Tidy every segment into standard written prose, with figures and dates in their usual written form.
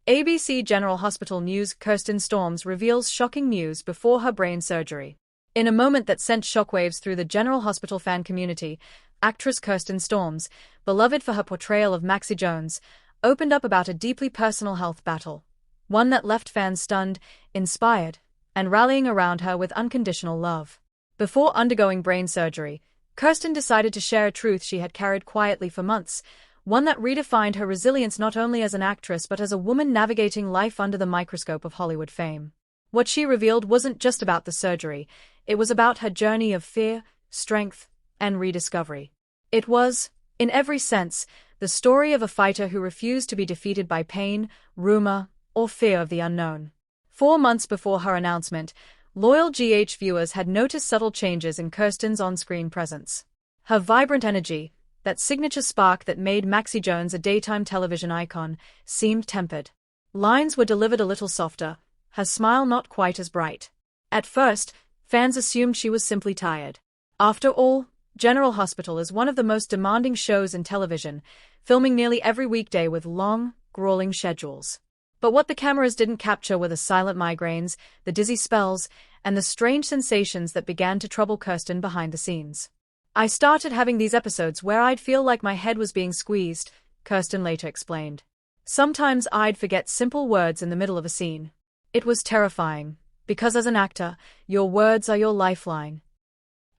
ABC General Hospital News. Kirsten Storms reveals shocking news before her brain surgery. In a moment that sent shockwaves through the General Hospital fan community, actress Kirsten Storms, beloved for her portrayal of Maxie Jones, opened up about a deeply personal health battle. One that left fans stunned, inspired, and rallying around her with unconditional love. Before undergoing brain surgery, Kirsten decided to share a truth she had carried quietly for months, one that redefined her resilience not only as an actress but as a woman navigating life under the microscope of Hollywood fame. What she revealed wasn't just about the surgery, it was about her journey of fear, strength, and rediscovery. It was, in every sense, the story of a fighter who refused to be defeated by pain, rumor, or fear of the unknown. 4 months before her announcement, loyal GH viewers had noticed subtle changes in Kirsten's on-screen presence. Her vibrant energy, that signature spark that made Maxie Jones a daytime television icon, seemed tempered. Lines were delivered a little softer, her smile not quite as bright. At first, fans assumed she was simply tired. After all, General Hospital is one of the most demanding shows in television, filming nearly every weekday with long, grueling schedules. But what the cameras didn't capture were the silent migraines, the dizzy spells, and the strange sensations that began to trouble Kirsten behind the scenes. "I started having these episodes where I'd feel like my head was being squeezed," Kirsten later explained. "Sometimes I'd forget simple words in the middle of a scene. It was terrifying, because as an actor, your words are your lifeline."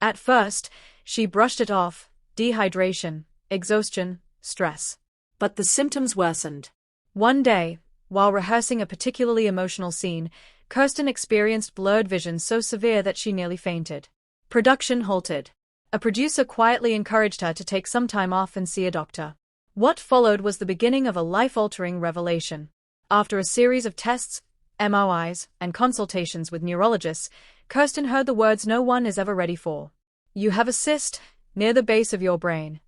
At first, she brushed it off: dehydration, exhaustion, stress. But the symptoms worsened. One day, while rehearsing a particularly emotional scene, Kirsten experienced blurred vision so severe that she nearly fainted. Production halted. A producer quietly encouraged her to take some time off and see a doctor. What followed was the beginning of a life-altering revelation. After a series of tests, MRIs, and consultations with neurologists, Kirsten heard the words no one is ever ready for. "You have a cyst near the base of your brain."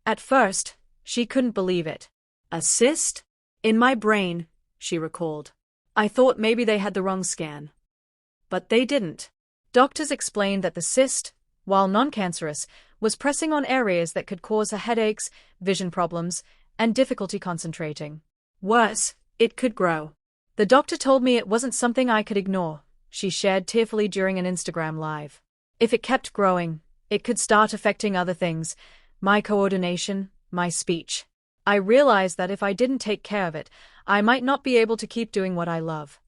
At first, she couldn't believe it. "A cyst? In my brain," she recalled. "I thought maybe they had the wrong scan." But they didn't. Doctors explained that the cyst, while non-cancerous, was pressing on areas that could cause her headaches, vision problems, and difficulty concentrating. Worse, it could grow. "The doctor told me it wasn't something I could ignore," she shared tearfully during an Instagram live. "If it kept growing, it could start affecting other things, my coordination, my speech. I realized that if I didn't take care of it, I might not be able to keep doing what I love."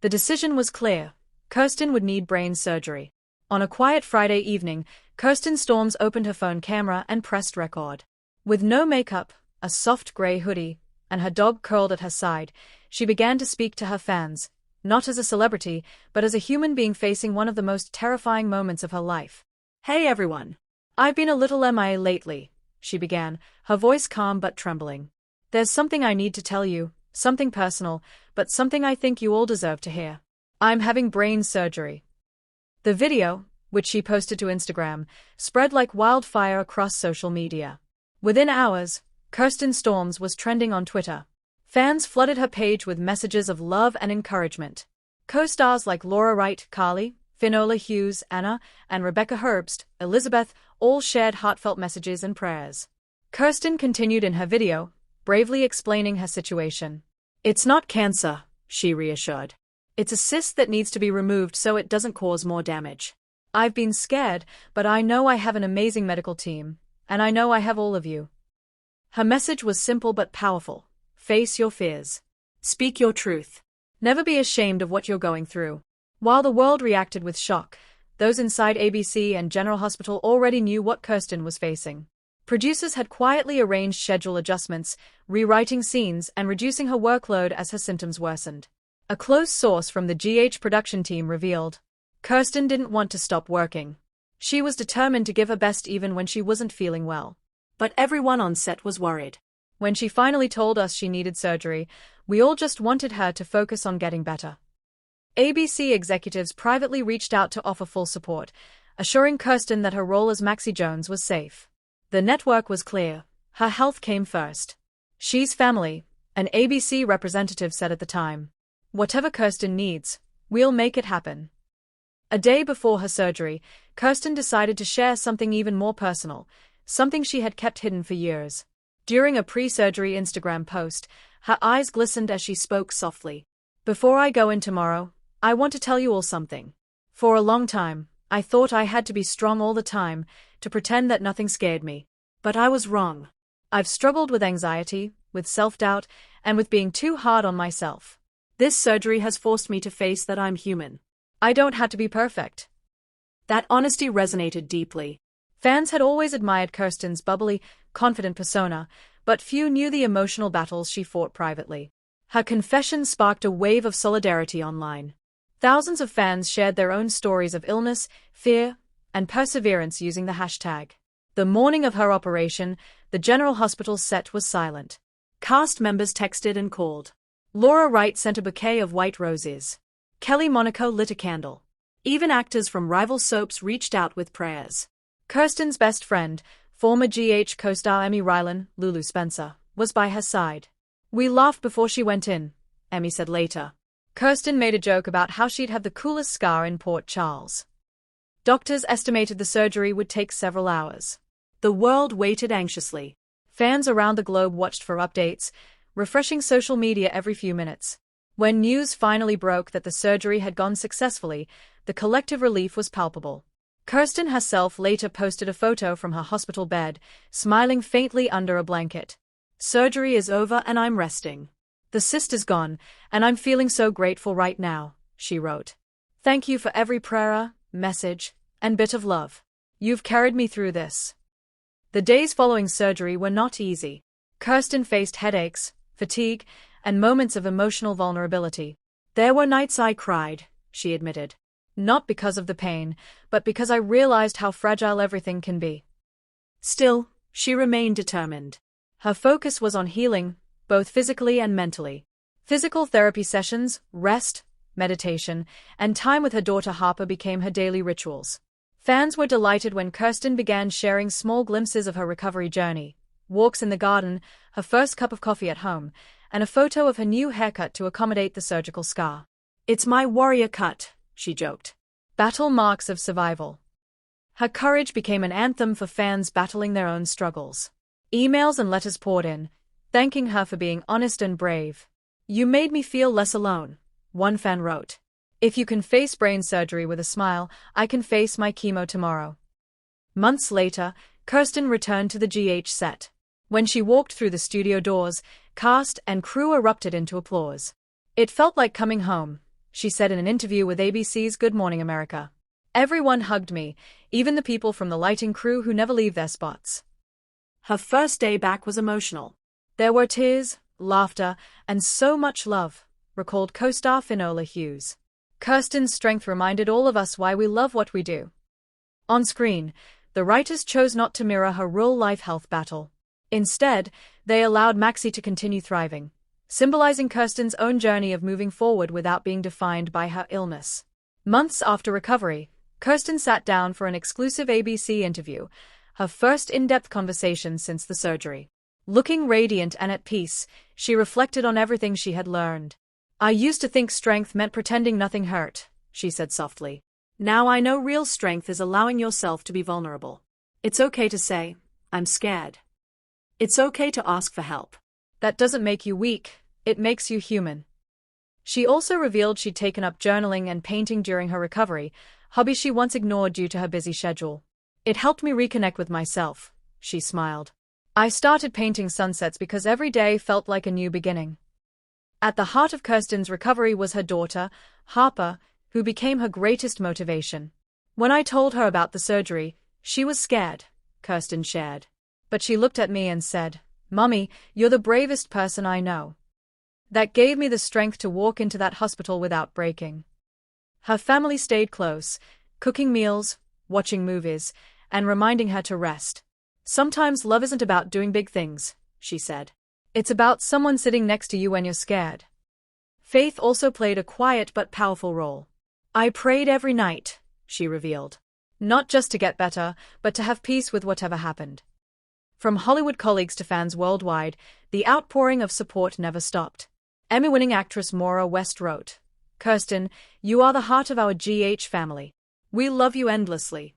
The decision was clear: Kirsten would need brain surgery. On a quiet Friday evening, Kirsten Storms opened her phone camera and pressed record. With no makeup, a soft gray hoodie, and her dog curled at her side, she began to speak to her fans, not as a celebrity, but as a human being facing one of the most terrifying moments of her life. "Hey everyone. I've been a little MIA lately," she began, her voice calm but trembling. "There's something I need to tell you, something personal, but something I think you all deserve to hear. I'm having brain surgery." The video, which she posted to Instagram, spread like wildfire across social media. Within hours, Kirsten Storms was trending on Twitter. Fans flooded her page with messages of love and encouragement. Co-stars like Laura Wright, Carly, Finola Hughes, Anna, and Rebecca Herbst, Elizabeth, all shared heartfelt messages and prayers. Kirsten continued in her video, bravely explaining her situation. "It's not cancer," she reassured. "It's a cyst that needs to be removed so it doesn't cause more damage. I've been scared, but I know I have an amazing medical team, and I know I have all of you." Her message was simple but powerful: face your fears. Speak your truth. Never be ashamed of what you're going through. While the world reacted with shock, those inside ABC and General Hospital already knew what Kirsten was facing. Producers had quietly arranged schedule adjustments, rewriting scenes and reducing her workload as her symptoms worsened. A close source from the GH production team revealed Kirsten didn't want to stop working. She was determined to give her best even when she wasn't feeling well. But everyone on set was worried. "When she finally told us she needed surgery, we all just wanted her to focus on getting better." ABC executives privately reached out to offer full support, assuring Kirsten that her role as Maxie Jones was safe. The network was clear: her health came first. "She's family," an ABC representative said at the time. "Whatever Kirsten needs, we'll make it happen." A day before her surgery, Kirsten decided to share something even more personal, something she had kept hidden for years. During a pre-surgery Instagram post, her eyes glistened as she spoke softly. "Before I go in tomorrow, I want to tell you all something. For a long time, I thought I had to be strong all the time, to pretend that nothing scared me. But I was wrong. I've struggled with anxiety, with self-doubt, and with being too hard on myself. This surgery has forced me to face that I'm human. I don't have to be perfect." That honesty resonated deeply. Fans had always admired Kirsten's bubbly, confident persona, but few knew the emotional battles she fought privately. Her confession sparked a wave of solidarity online. Thousands of fans shared their own stories of illness, fear, and perseverance using the hashtag. The morning of her operation, the General Hospital set was silent. Cast members texted and called. Laura Wright sent a bouquet of white roses. Kelly Monaco lit a candle. Even actors from rival soaps reached out with prayers. Kirsten's best friend, former GH co-star Emmy Rylan, Lulu Spencer, was by her side. "We laughed before she went in," Emmy said later. Kirsten made a joke about how she'd have the coolest scar in Port Charles. Doctors estimated the surgery would take several hours. The world waited anxiously. Fans around the globe watched for updates, refreshing social media every few minutes. When news finally broke that the surgery had gone successfully, the collective relief was palpable. Kirsten herself later posted a photo from her hospital bed, smiling faintly under a blanket. "Surgery is over and I'm resting. The cyst is gone, and I'm feeling so grateful right now," she wrote. "Thank you for every prayer, message, and bit of love. You've carried me through this." The days following surgery were not easy. Kirsten faced headaches, fatigue, and moments of emotional vulnerability. "There were nights I cried," she admitted. "Not because of the pain, but because I realized how fragile everything can be." Still, she remained determined. Her focus was on healing, both physically and mentally. Physical therapy sessions, rest, meditation, and time with her daughter Harper became her daily rituals. Fans were delighted when Kirsten began sharing small glimpses of her recovery journey: walks in the garden, her first cup of coffee at home, and a photo of her new haircut to accommodate the surgical scar. "It's my warrior cut," she joked. Battle marks of survival. Her courage became an anthem for fans battling their own struggles. Emails and letters poured in, thanking her for being honest and brave. "You made me feel less alone," one fan wrote. "If you can face brain surgery with a smile, I can face my chemo tomorrow." Months later, Kirsten returned to the GH set. When she walked through the studio doors, cast and crew erupted into applause. "It felt like coming home," she said in an interview with ABC's Good Morning America. "Everyone hugged me, even the people from the lighting crew who never leave their spots." Her first day back was emotional. "There were tears, laughter, and so much love," recalled co-star Finola Hughes. Kirsten's strength reminded all of us why we love what we do. On screen, the writers chose not to mirror her real-life health battle. Instead, they allowed Maxie to continue thriving, symbolizing Kirsten's own journey of moving forward without being defined by her illness. Months after recovery, Kirsten sat down for an exclusive ABC interview, her first in-depth conversation since the surgery. Looking radiant and at peace, she reflected on everything she had learned. "I used to think strength meant pretending nothing hurt," she said softly. "Now I know real strength is allowing yourself to be vulnerable. It's okay to say, 'I'm scared.' It's okay to ask for help. That doesn't make you weak, it makes you human." She also revealed she'd taken up journaling and painting during her recovery, hobbies she once ignored due to her busy schedule. "It helped me reconnect with myself," she smiled. "I started painting sunsets because every day felt like a new beginning." At the heart of Kirsten's recovery was her daughter, Harper, who became her greatest motivation. "When I told her about the surgery, she was scared," Kirsten shared. "But she looked at me and said, 'Mommy, you're the bravest person I know.' That gave me the strength to walk into that hospital without breaking." Her family stayed close, cooking meals, watching movies, and reminding her to rest. "Sometimes love isn't about doing big things," she said. "It's about someone sitting next to you when you're scared." Faith also played a quiet but powerful role. "I prayed every night," she revealed. "Not just to get better, but to have peace with whatever happened." From Hollywood colleagues to fans worldwide, the outpouring of support never stopped. Emmy-winning actress Maura West wrote, "Kirsten, you are the heart of our GH family. We love you endlessly."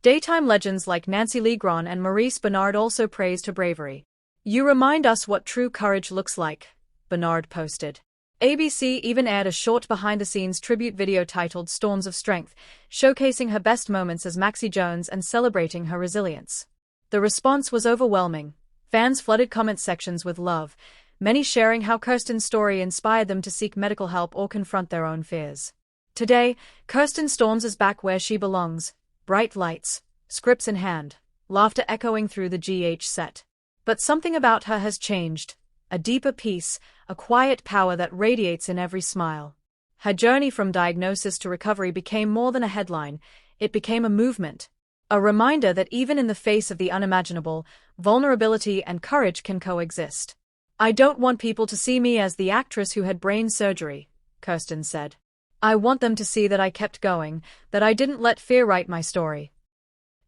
Daytime legends like Nancy Lee Grahn and Maurice Benard also praised her bravery. You remind us what true courage looks like, Bernard posted. ABC even aired a short behind-the-scenes tribute video titled Storms of Strength, showcasing her best moments as Maxie Jones and celebrating her resilience. The response was overwhelming. Fans flooded comment sections with love, many sharing how Kirsten's story inspired them to seek medical help or confront their own fears. Today, Kirsten Storms is back where she belongs, bright lights, scripts in hand, laughter echoing through the GH set. But something about her has changed, a deeper peace, a quiet power that radiates in every smile. Her journey from diagnosis to recovery became more than a headline, it became a movement. A reminder that even in the face of the unimaginable, vulnerability and courage can coexist. I don't want people to see me as the actress who had brain surgery, Kirsten said. I want them to see that I kept going, that I didn't let fear write my story.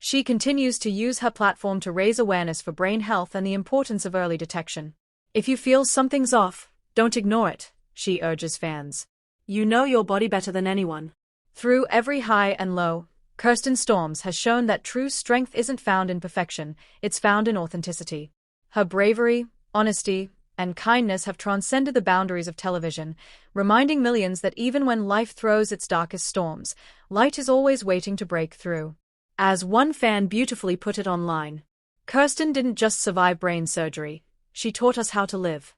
She continues to use her platform to raise awareness for brain health and the importance of early detection. If you feel something's off, don't ignore it, she urges fans. You know your body better than anyone. Through every high and low, Kirsten Storms has shown that true strength isn't found in perfection, it's found in authenticity. Her bravery, honesty, and kindness have transcended the boundaries of television, reminding millions that even when life throws its darkest storms, light is always waiting to break through. As one fan beautifully put it online, Kirsten didn't just survive brain surgery, she taught us how to live.